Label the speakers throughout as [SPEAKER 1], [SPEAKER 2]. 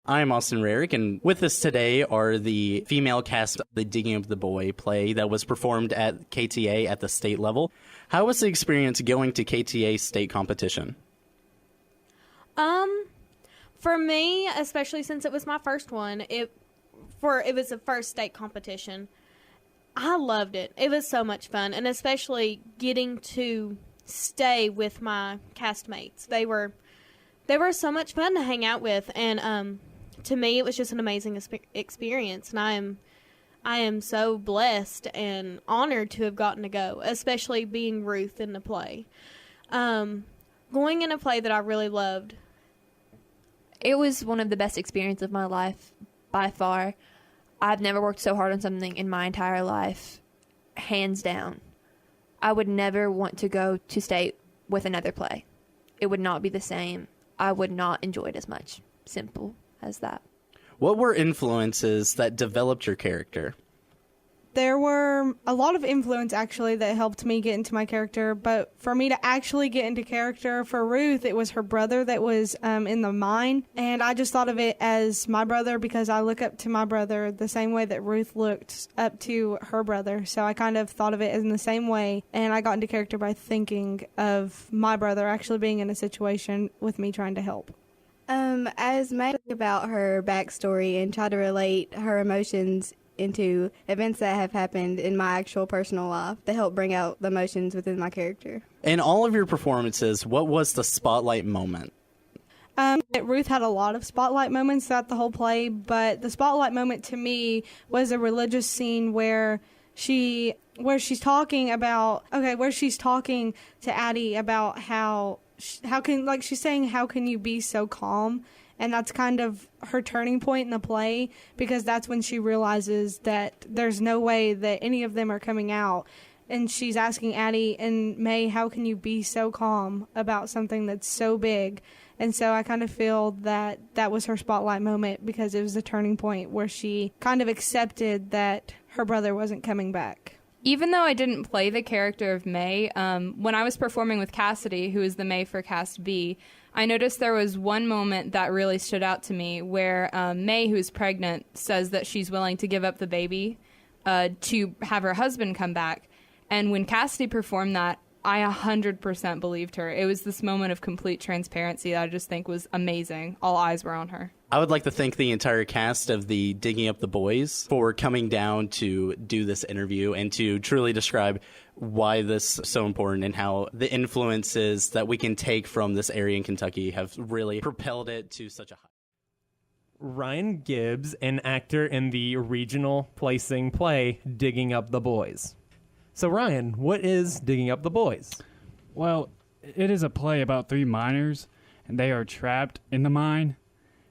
[SPEAKER 1] I'm Austin Rarick, and with us today are the female cast of the Digging Up the Boy play that was performed at KTA at the state level. How was the experience going to KTA state competition?
[SPEAKER 2] For me, especially since it was my first one, it was the first state competition. I loved it. It was so much fun, and especially getting to stay with my castmates. They were so much fun to hang out with, and to me, it was just an amazing experience, and I am so blessed and honored to have gotten to go, especially being Ruth in the play. Going in a play that I really loved.
[SPEAKER 3] It was one of the best experiences of my life, by far. I've never worked so hard on something in my entire life, hands down. I would never want to go to state with another play. It would not be the same. I would not enjoy it as much. Simple as that.
[SPEAKER 1] What were influences that developed your character?
[SPEAKER 4] There were a lot of influence, actually, that helped me get into my character. But for me to actually get into character for Ruth, it was her brother that was in the mine. And I just thought of it as my brother because I look up to my brother the same way that Ruth looked up to her brother. So I kind of thought of it in the same way. And I got into character by thinking of my brother actually being in a situation with me trying to help.
[SPEAKER 5] As May talked about her backstory and try to relate her emotions into events that have happened in my actual personal life to help bring out the emotions within my character.
[SPEAKER 1] In all of your performances, what was the spotlight moment?
[SPEAKER 4] Ruth had a lot of spotlight moments throughout the whole play, but the spotlight moment to me was a religious scene where she's talking to Addie about she's saying, how can you be so calm? And that's kind of her turning point in the play, because that's when she realizes that there's no way that any of them are coming out. And she's asking Addie and May, how can you be so calm about something that's so big? And so I kind of feel that that was her spotlight moment, because it was the turning point where she kind of accepted that her brother wasn't coming back.
[SPEAKER 6] Even though I didn't play the character of May, when I was performing with Cassidy, who is the May for Cast B, I noticed there was one moment that really stood out to me where May, who is pregnant, says that she's willing to give up the baby to have her husband come back. And when Cassidy performed that, I 100% believed her. It was this moment of complete transparency that I just think was amazing. All eyes were on her.
[SPEAKER 1] I would like to thank the entire cast of the Digging Up the Boys for coming down to do this interview and to truly describe why this is so important and how the influences that we can take from this area in Kentucky have really propelled it to such a high.
[SPEAKER 7] Ryan Gibbs, an actor in the regional placing play Digging Up the Boys. So Ryan, what is Digging Up the Boys?
[SPEAKER 8] Well, it is a play about three miners, and they are trapped in the mine,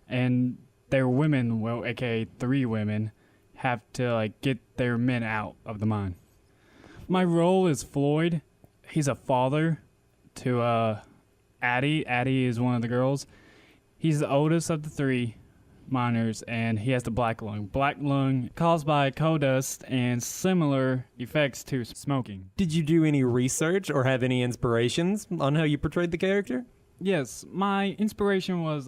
[SPEAKER 8] and their women, well, aka three women, have to get their men out of the mine. My role is Floyd. He's a father to Addie. Addie is one of the girls. He's the oldest of the three miners, and he has the black lung. Black lung caused by coal dust and similar effects to smoking.
[SPEAKER 7] Did you do any research or have any inspirations on how you portrayed the character?
[SPEAKER 8] Yes, my inspiration was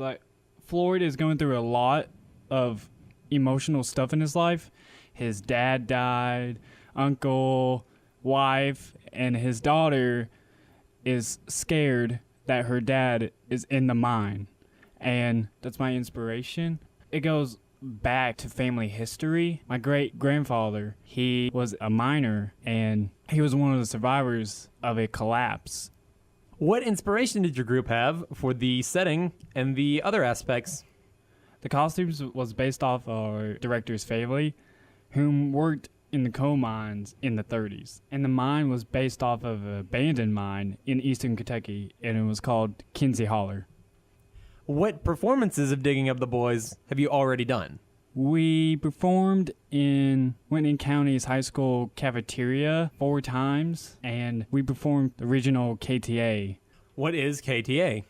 [SPEAKER 8] Floyd is going through a lot of emotional stuff in his life. His dad died, uncle, wife, and his daughter is scared that her dad is in the mine. And that's my inspiration. It goes back to family history. My great-grandfather, he was a miner, and he was one of the survivors of a collapse.
[SPEAKER 7] What inspiration did your group have for the setting and the other aspects?
[SPEAKER 8] The costumes was based off our director's family, whom worked in the coal mines in the 30s. And the mine was based off of an abandoned mine in eastern Kentucky, and it was called Kinsey Holler.
[SPEAKER 7] What performances of Digging Up the Boys have you already done?
[SPEAKER 8] We performed in Whitley County's high school cafeteria 4 times, and we performed the regional KTA.
[SPEAKER 7] What is KTA?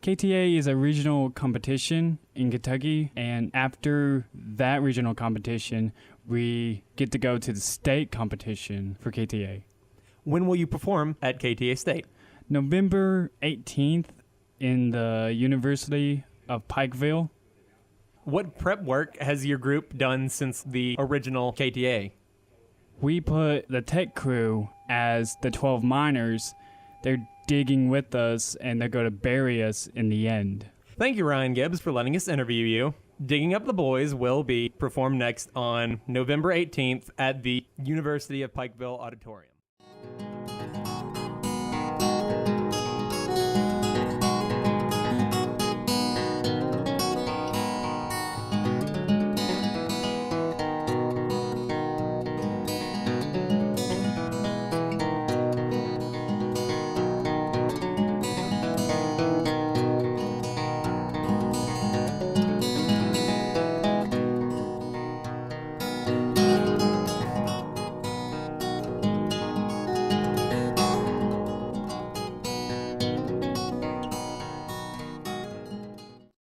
[SPEAKER 8] KTA is a regional competition in Kentucky, and after that regional competition, we get to go to the state competition for KTA.
[SPEAKER 7] When will you perform at KTA State?
[SPEAKER 8] November 18th in the University of Pikeville.
[SPEAKER 7] What prep work has your group done since the original KTA?
[SPEAKER 8] We put the tech crew as the 12 miners. They're digging with us, and they're going to bury us in the end.
[SPEAKER 7] Thank you, Ryan Gibbs, for letting us interview you. Digging Up the Boys will be performed next on November 18th at the University of Pikeville Auditorium.